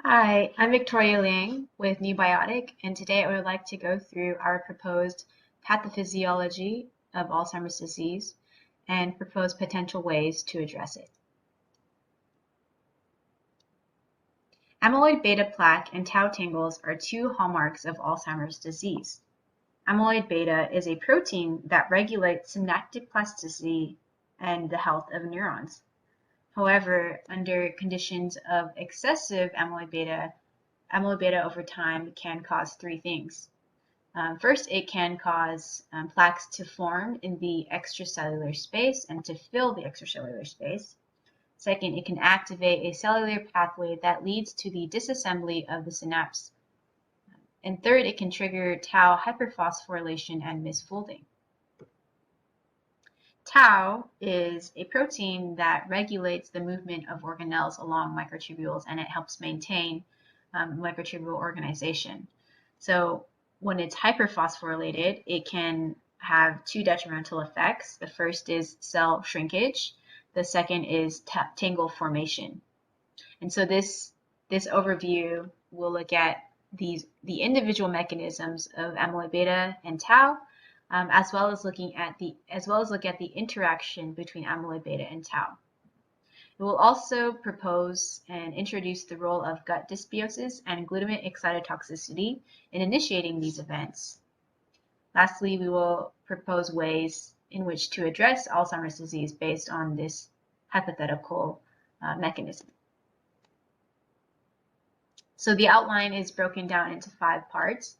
Hi, I'm Victoria Liang with New Biotic, and today I would like to go through our proposed pathophysiology of Alzheimer's disease and propose potential ways to address it. Amyloid beta plaque and tau tangles are two hallmarks of Alzheimer's disease. Amyloid beta is a protein that regulates synaptic plasticity and the health of neurons. However, under conditions of excessive amyloid beta over time can cause three things. First, it can cause plaques to form in the extracellular space and to fill the extracellular space. Second, it can activate a cellular pathway that leads to the disassembly of the synapse. And third, it can trigger tau hyperphosphorylation and misfolding. Tau is a protein that regulates the movement of organelles along microtubules, and it helps maintain microtubule organization. So when it's hyperphosphorylated, it can have two detrimental effects. The first is cell shrinkage. The second is tangle formation. And so this overview will look at the individual mechanisms of amyloid beta and tau, as well as look at the interaction between amyloid beta and tau. It will also propose and introduce the role of gut dysbiosis and glutamate excitotoxicity in initiating these events. Lastly, we will propose ways in which to address Alzheimer's disease based on this hypothetical mechanism. So the outline is broken down into 5 parts.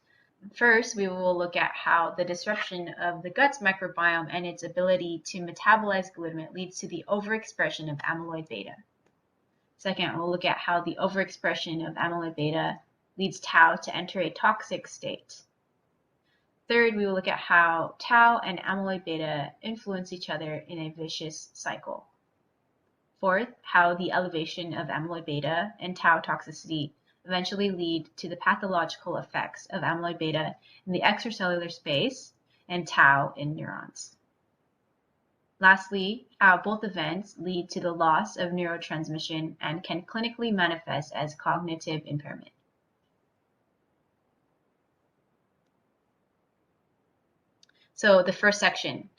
First, we will look at how the disruption of the gut's microbiome and its ability to metabolize glutamate leads to the overexpression of amyloid beta. Second, we'll look at how the overexpression of amyloid beta leads tau to enter a toxic state. Third, we will look at how tau and amyloid beta influence each other in a vicious cycle. Fourth, how the elevation of amyloid beta and tau toxicity eventually lead to the pathological effects of amyloid beta in the extracellular space and tau in neurons. Lastly, how both events lead to the loss of neurotransmission and can clinically manifest as cognitive impairment. So the first section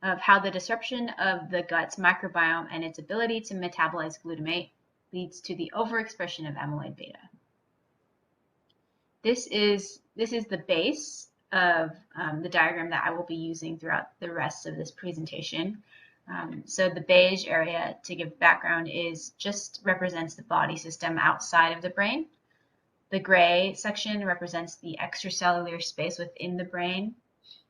of how the disruption of the gut's microbiome and its ability to metabolize glutamate leads to the overexpression of amyloid beta. This is the base of the diagram that I will be using throughout the rest of this presentation. So the beige area, to give background, just represents the body system outside of the brain. The gray section represents the extracellular space within the brain,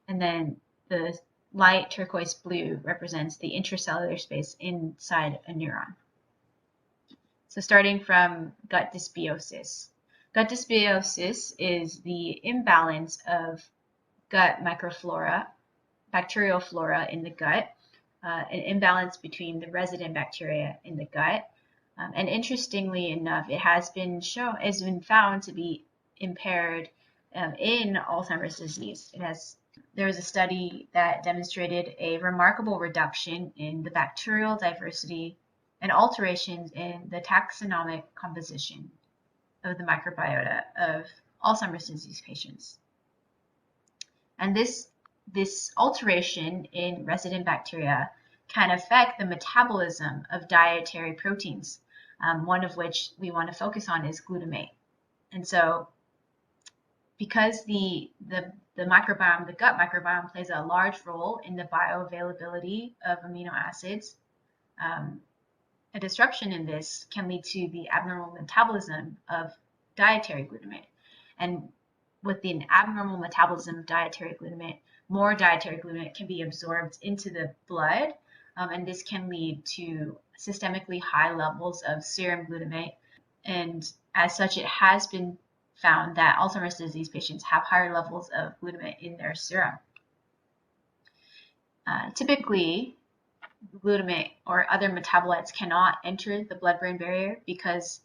and then the light turquoise blue represents the intracellular space inside a neuron. So starting from gut dysbiosis. Gut dysbiosis is the imbalance of gut microflora, bacterial flora in the gut, an imbalance between the resident bacteria in the gut. And interestingly enough, it has been found to be impaired in Alzheimer's disease. There was a study that demonstrated a remarkable reduction in the bacterial diversity and alterations in the taxonomic composition of the microbiota of Alzheimer's disease patients. And this alteration in resident bacteria can affect the metabolism of dietary proteins, one of which we want to focus on is glutamate. And so because the gut microbiome plays a large role in the bioavailability of amino acids, a disruption in this can lead to the abnormal metabolism of dietary glutamate. And with the abnormal metabolism of dietary glutamate, more dietary glutamate can be absorbed into the blood, and this can lead to systemically high levels of serum glutamate. And as such, it has been found that Alzheimer's disease patients have higher levels of glutamate in their serum. Typically, glutamate or other metabolites cannot enter the blood-brain barrier because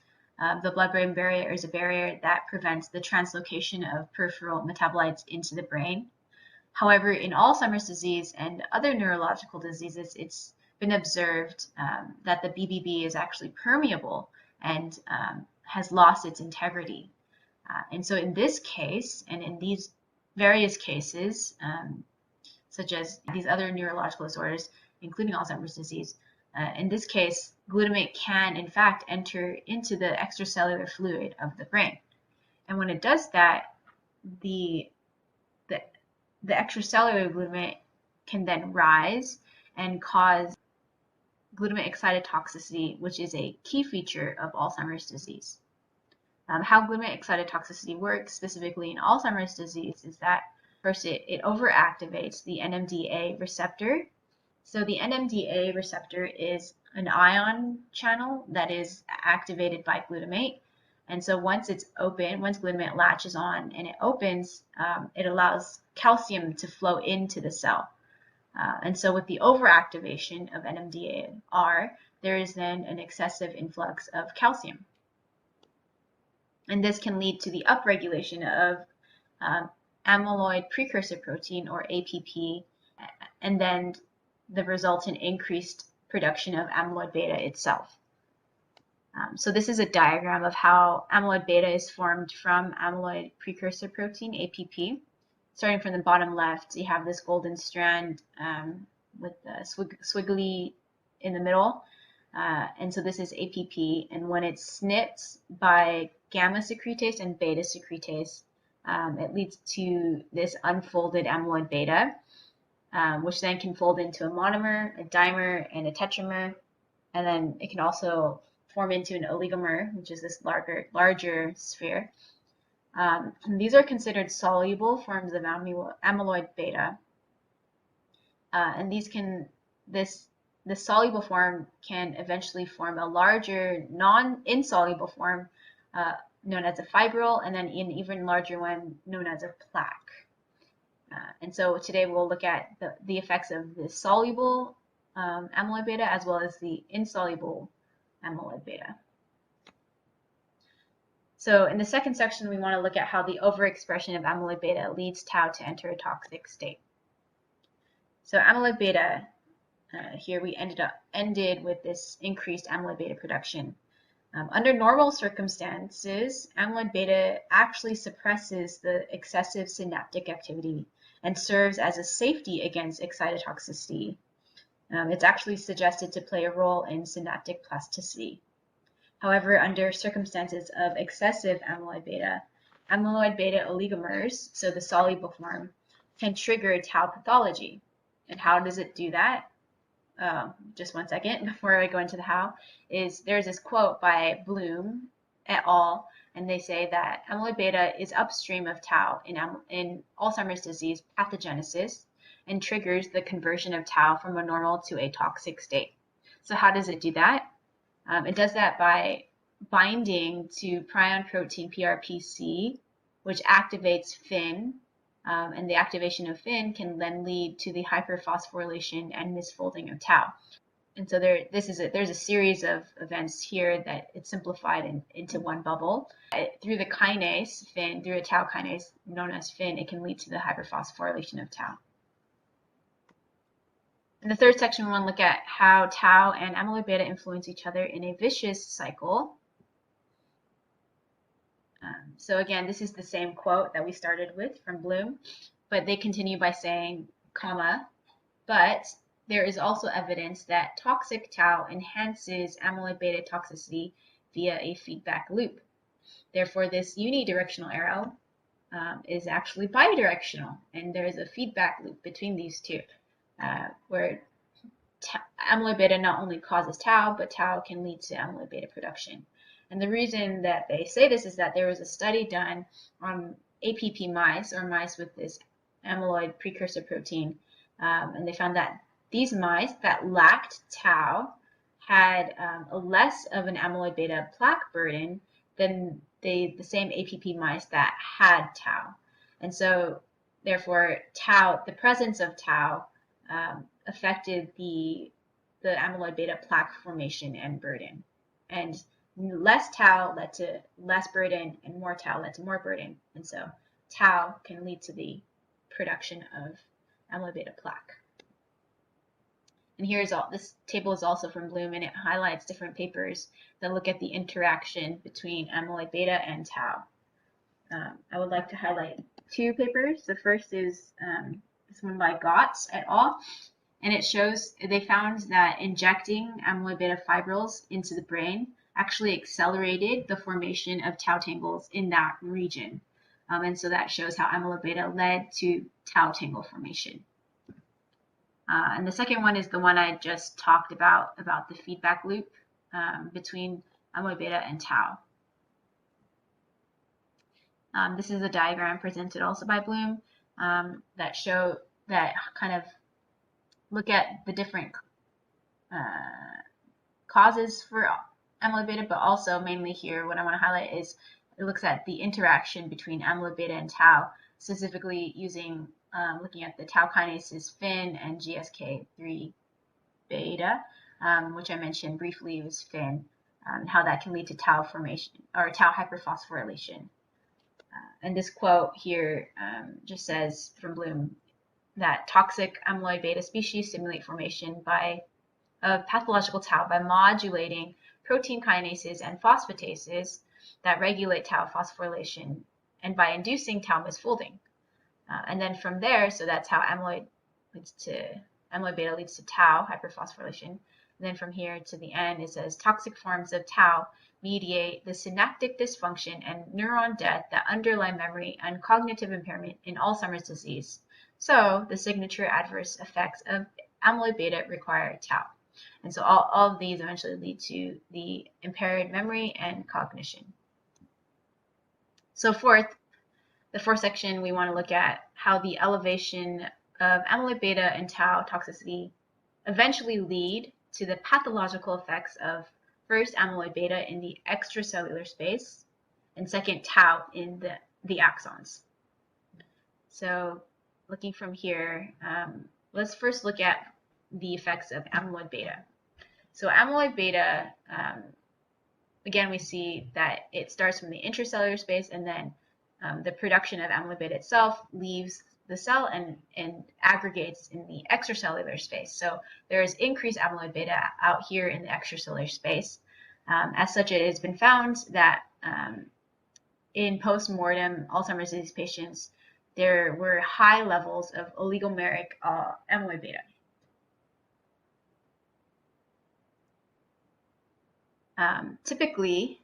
the blood-brain barrier is a barrier that prevents the translocation of peripheral metabolites into the brain. However, in Alzheimer's disease and other neurological diseases, it's been observed that the BBB is actually permeable and has lost its integrity. And so in this case, and in these various cases, such as these other neurological disorders, including Alzheimer's disease, in this case, glutamate can, in fact, enter into the extracellular fluid of the brain. And when it does that, the extracellular glutamate can then rise and cause glutamate excitotoxicity, which is a key feature of Alzheimer's disease. How glutamate excitotoxicity works specifically in Alzheimer's disease is that first it overactivates the NMDA receptor. So the NMDA receptor is an ion channel that is activated by glutamate. And so once it's open, once glutamate latches on and it opens, it allows calcium to flow into the cell. And so with the overactivation of NMDA-R, there is then an excessive influx of calcium. And this can lead to the upregulation of amyloid precursor protein, or APP, and then the resultant increased production of amyloid beta itself. So this is a diagram of how amyloid beta is formed from amyloid precursor protein, APP. Starting from the bottom left, you have this golden strand with the squiggly in the middle. And so this is APP, and when it's snipped by gamma secretase and beta secretase, it leads to this unfolded amyloid beta, which then can fold into a monomer, a dimer, and a tetramer. And then it can also form into an oligomer, which is this larger sphere. These are considered soluble forms of amyloid beta. And the soluble form can eventually form a larger non-insoluble form known as a fibril, and then an even larger one known as a plaque. And so today we'll look at the effects of the soluble amyloid beta as well as the insoluble amyloid beta. So in the second section, we want to look at how the overexpression of amyloid beta leads tau to enter a toxic state. So amyloid beta, here we ended with this increased amyloid beta production. Under normal circumstances, amyloid beta actually suppresses the excessive synaptic activity and serves as a safety against excitotoxicity. It's actually suggested to play a role in synaptic plasticity. However, under circumstances of excessive amyloid beta oligomers, so the soluble form, can trigger tau pathology. And how does it do that? Just one second before I go into the how, there's this quote by Bloom et al., and they say that amyloid beta is upstream of tau in Alzheimer's disease pathogenesis and triggers the conversion of tau from a normal to a toxic state. So how does it do that? It does that by binding to prion protein PRPC, which activates FIN, and the activation of FIN can then lead to the hyperphosphorylation and misfolding of tau. And so there's a series of events here that it's simplified into one bubble. Through the kinase FIN, through a tau kinase known as FIN, it can lead to the hyperphosphorylation of tau. In the third section, we want to look at how tau and amyloid beta influence each other in a vicious cycle. So again, this is the same quote that we started with from Bloom, but they continue by saying, comma, but there is also evidence that toxic tau enhances amyloid beta toxicity via a feedback loop. Therefore, this unidirectional arrow is actually bidirectional, and there is a feedback loop between these two, where amyloid beta not only causes tau, but tau can lead to amyloid beta production. And the reason that they say this is that there was a study done on APP mice, or mice with this amyloid precursor protein, and they found that these mice that lacked tau had less of an amyloid beta plaque burden than the same APP mice that had tau. And so therefore the presence of tau affected the amyloid beta plaque formation and burden. And less tau led to less burden, and more tau led to more burden. And so tau can lead to the production of amyloid beta plaque. And this table is also from Bloom, and it highlights different papers that look at the interaction between amyloid beta and tau. I would like to highlight two papers. The first is this one by Gotts et al. And it shows they found that injecting amyloid beta fibrils into the brain actually accelerated the formation of tau tangles in that region. And so that shows how amyloid beta led to tau tangle formation. And the second one is the one I just talked about the feedback loop between amyloid beta and tau. This is a diagram presented also by Bloom that kind of look at the different causes for amyloid beta, but also mainly here what I want to highlight is it looks at the interaction between amyloid beta and tau, specifically using looking at the tau kinases FIN and GSK3 beta, which I mentioned briefly was FIN, how that can lead to tau formation or tau hyperphosphorylation. And this quote here just says from Bloom that toxic amyloid beta species stimulate formation of pathological tau by modulating protein kinases and phosphatases that regulate tau phosphorylation and by inducing tau misfolding. And then from there, so that's how amyloid beta leads to tau hyperphosphorylation. And then from here to the end, it says toxic forms of tau mediate the synaptic dysfunction and neuron death that underlie memory and cognitive impairment in Alzheimer's disease. So the signature adverse effects of amyloid beta require tau. And so all of these eventually lead to the impaired memory and cognition. So the fourth section, we want to look at how the elevation of amyloid beta and tau toxicity eventually lead to the pathological effects of first amyloid beta in the extracellular space, and second tau in the axons. So looking from here, let's first look at the effects of amyloid beta. So amyloid beta, again, we see that it starts from the intracellular space, and then the production of amyloid beta itself leaves the cell and aggregates in the extracellular space. So there is increased amyloid beta out here in the extracellular space. As such, it has been found that in post-mortem Alzheimer's disease patients, there were high levels of oligomeric amyloid beta. Typically,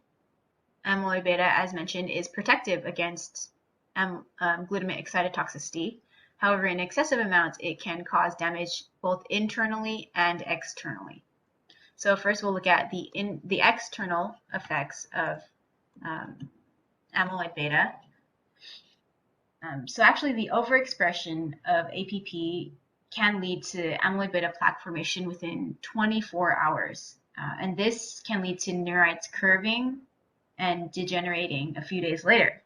amyloid beta, as mentioned, is protective against glutamate excitotoxicity. However, in excessive amounts, it can cause damage both internally and externally. So first, we'll look at the external effects of amyloid beta. So actually, the overexpression of APP can lead to amyloid beta plaque formation within 24 hours. And this can lead to neurites curving and degenerating a few days later.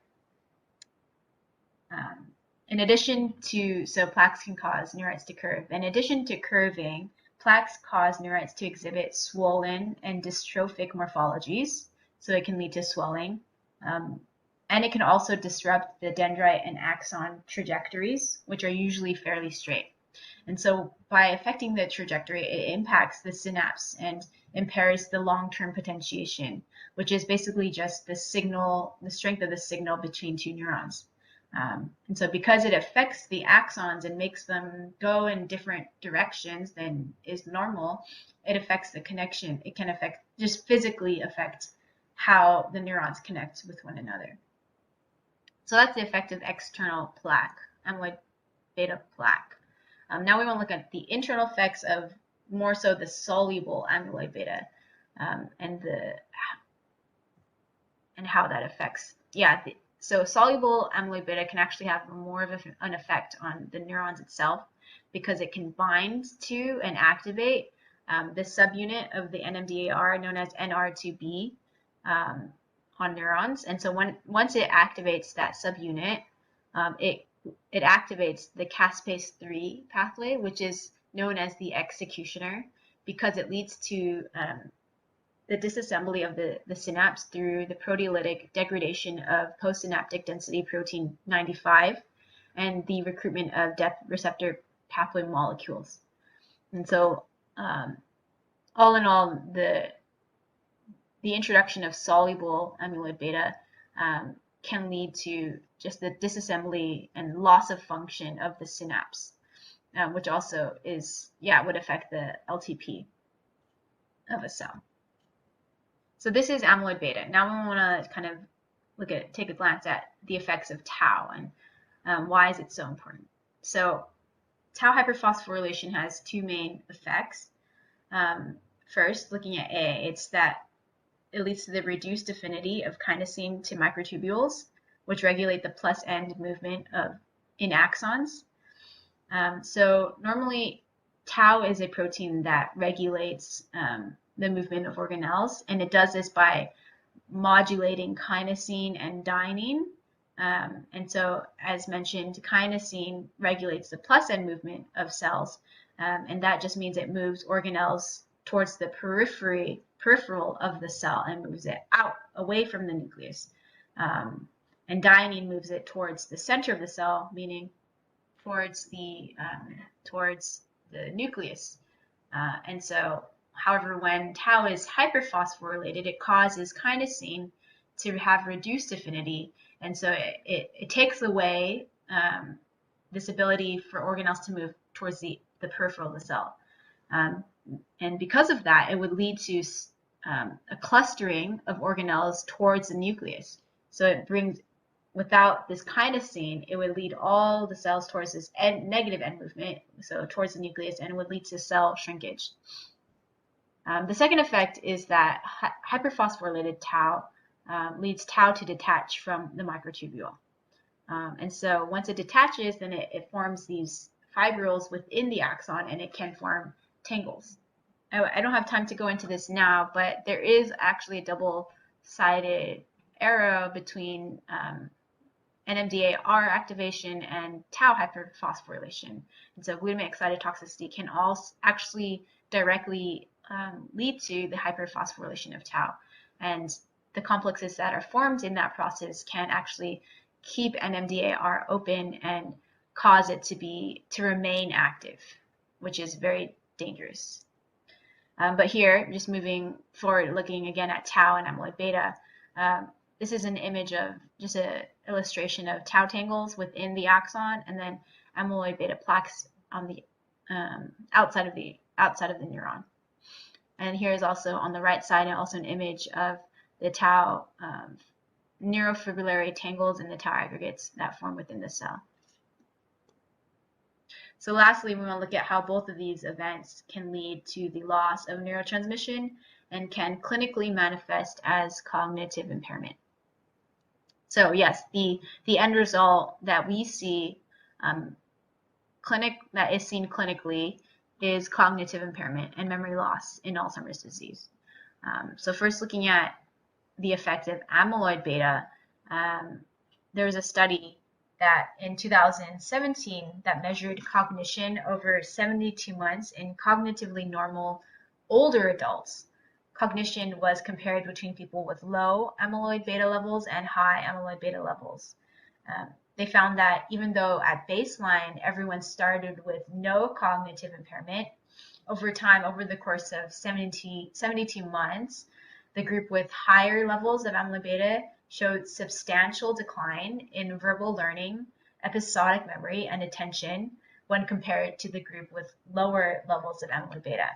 In addition to, so plaques can cause neurites to curve. In addition to curving, plaques cause neurites to exhibit swollen and dystrophic morphologies, so it can lead to swelling. And it can also disrupt the dendrite and axon trajectories, which are usually fairly straight. And so by affecting the trajectory, it impacts the synapse and impairs the long-term potentiation, which is basically just the signal, the strength of the signal between two neurons. And so because it affects the axons and makes them go in different directions than is normal, it affects the connection. It can just physically affect how the neurons connect with one another. So that's the effect of external plaque, amyloid beta plaque. Now we want to look at the internal effects of more so the soluble amyloid beta and how that affects. So soluble amyloid beta can actually have more of an effect on the neurons itself because it can bind to and activate the subunit of the NMDAR known as NR2B on neurons. And so once it activates that subunit, it activates the caspase-3 pathway, which is known as the executioner, because it leads to the disassembly of the synapse through the proteolytic degradation of postsynaptic density protein 95 and the recruitment of depth receptor pathway molecules. And so all in all, the introduction of soluble amyloid beta can lead to just the disassembly and loss of function of the synapse, which also would affect the LTP of a cell. So this is amyloid beta. Now we want to kind of take a glance at the effects of tau and why is it so important. So tau hyperphosphorylation has two main effects. First, looking at A, it's that it leads to the reduced affinity of kinesin to microtubules, which regulate the plus end movement in axons. So normally, tau is a protein that regulates the movement of organelles, and it does this by modulating kinesin and dynein. And so, as mentioned, kinesin regulates the plus end movement of cells, and that just means it moves organelles towards the peripheral of the cell and moves it out, away from the nucleus. And dynein moves it towards the center of the cell, meaning towards the nucleus. And so, however, when tau is hyperphosphorylated, it causes kinesin to have reduced affinity, and so it takes away this ability for organelles to move towards the peripheral of the cell. And because of that, it would lead to a clustering of organelles towards the nucleus. So it brings, without this kinesin, it would lead all the cells towards this negative end movement, so towards the nucleus, and it would lead to cell shrinkage. The second effect is that hyperphosphorylated tau leads tau to detach from the microtubule. And so once it detaches, then it forms these fibrils within the axon, and it can form tangles. I don't have time to go into this now, but there is actually a double-sided arrow between NMDA-R activation and tau hyperphosphorylation. And so glutamate excitotoxicity can also actually directly lead to the hyperphosphorylation of tau. And the complexes that are formed in that process can actually keep NMDA-R open and cause it to remain active, which is very dangerous. But here, just moving forward, looking again at tau and amyloid beta, this is an image of just an illustration of tau tangles within the axon, and then amyloid beta plaques on the outside of the neuron. And here is also on the right side, also an image of the tau neurofibrillary tangles and the tau aggregates that form within the cell. So lastly, we want to look at how both of these events can lead to the loss of neurotransmission and can clinically manifest as cognitive impairment. So yes, the end result that we see that is seen clinically is cognitive impairment and memory loss in Alzheimer's disease. So first, looking at the effect of amyloid beta, there was a study that in 2017 that measured cognition over 72 months in cognitively normal older adults. Cognition was compared between people with low amyloid beta levels and high amyloid beta levels. They found that even though at baseline everyone started with no cognitive impairment, over time, over the course of 72 months, the group with higher levels of amyloid beta showed substantial decline in verbal learning, episodic memory, and attention when compared to the group with lower levels of amyloid beta.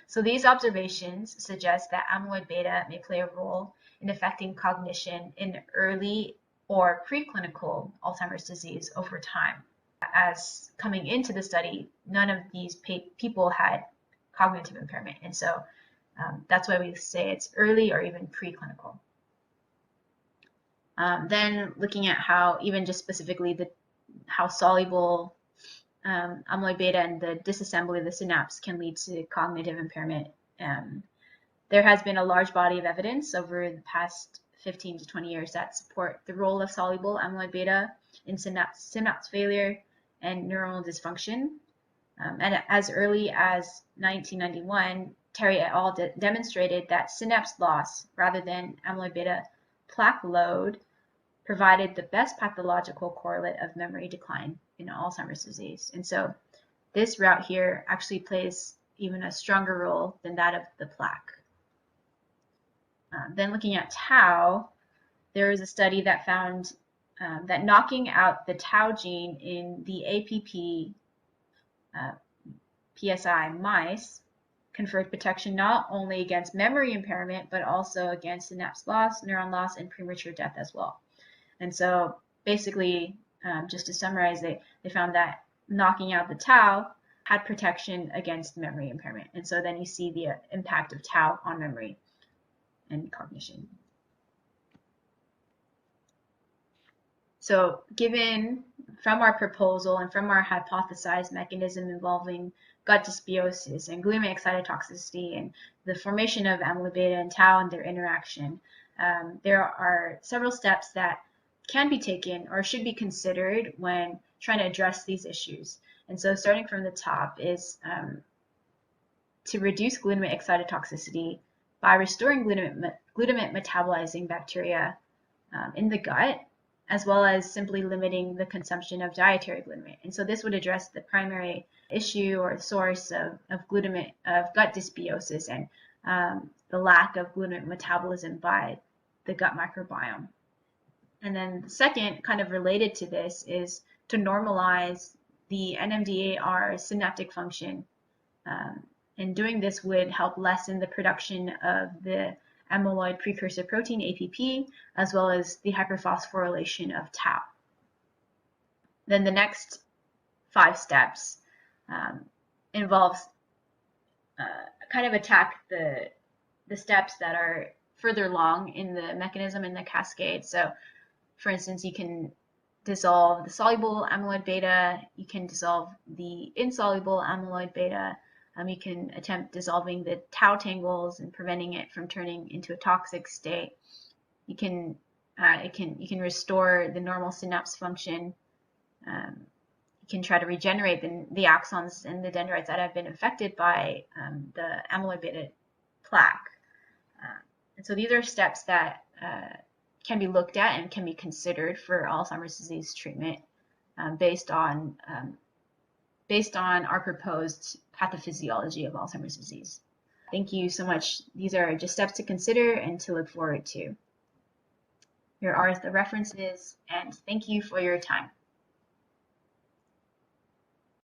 So these observations suggest that amyloid beta may play a role in affecting cognition in early or preclinical Alzheimer's disease over time. As coming into the study, none of these people had cognitive impairment, and so that's why we say it's early or even preclinical. Then looking at how, even just specifically, how soluble amyloid beta and the disassembly of the synapse can lead to cognitive impairment. There has been a large body of evidence over the past 15 to 20 years that support the role of soluble amyloid beta in synapse failure and neuronal dysfunction. And as early as 1991, Terry et al. Demonstrated that synapse loss rather than amyloid beta plaque load provided the best pathological correlate of memory decline in Alzheimer's disease. And so this route here actually plays even a stronger role than that of the plaque. Then looking at tau, there was a study that found that knocking out the tau gene in the APP PSI mice conferred protection not only against memory impairment, but also against synapse loss, neuron loss, and premature death as well. And so basically, just to summarize, they found that knocking out the tau had protection against memory impairment. And so then you see the impact of tau on memory and cognition. So given from our proposal and from our hypothesized mechanism involving gut dysbiosis and glutamate excitotoxicity and the formation of amyloid beta and tau and their interaction, there are several steps that can be taken or should be considered when trying to address these issues. And so starting from the top is to reduce glutamate excitotoxicity by restoring glutamate metabolizing bacteria in the gut, as well as simply limiting the consumption of dietary glutamate. And so this would address the primary issue or source of gut dysbiosis and the lack of glutamate metabolism by the gut microbiome. And then the second, kind of related to this, is to normalize the NMDAR synaptic function. And doing this would help lessen the production of the amyloid precursor protein, APP, as well as the hyperphosphorylation of tau. Then the next 5 steps involves kind of attack the steps that are further along in the mechanism in the cascade. So for instance, you can dissolve the soluble amyloid beta, you can dissolve the insoluble amyloid beta, you can attempt dissolving the tau tangles and preventing it from turning into a toxic state. You can restore the normal synapse function. You can try to regenerate the axons and the dendrites that have been affected by the amyloid beta plaque. And so these are steps that can be looked at and can be considered for Alzheimer's disease treatment based on our proposed pathophysiology of Alzheimer's disease. Thank you so much. These are just steps to consider and to look forward to. Here are the references, and thank you for your time.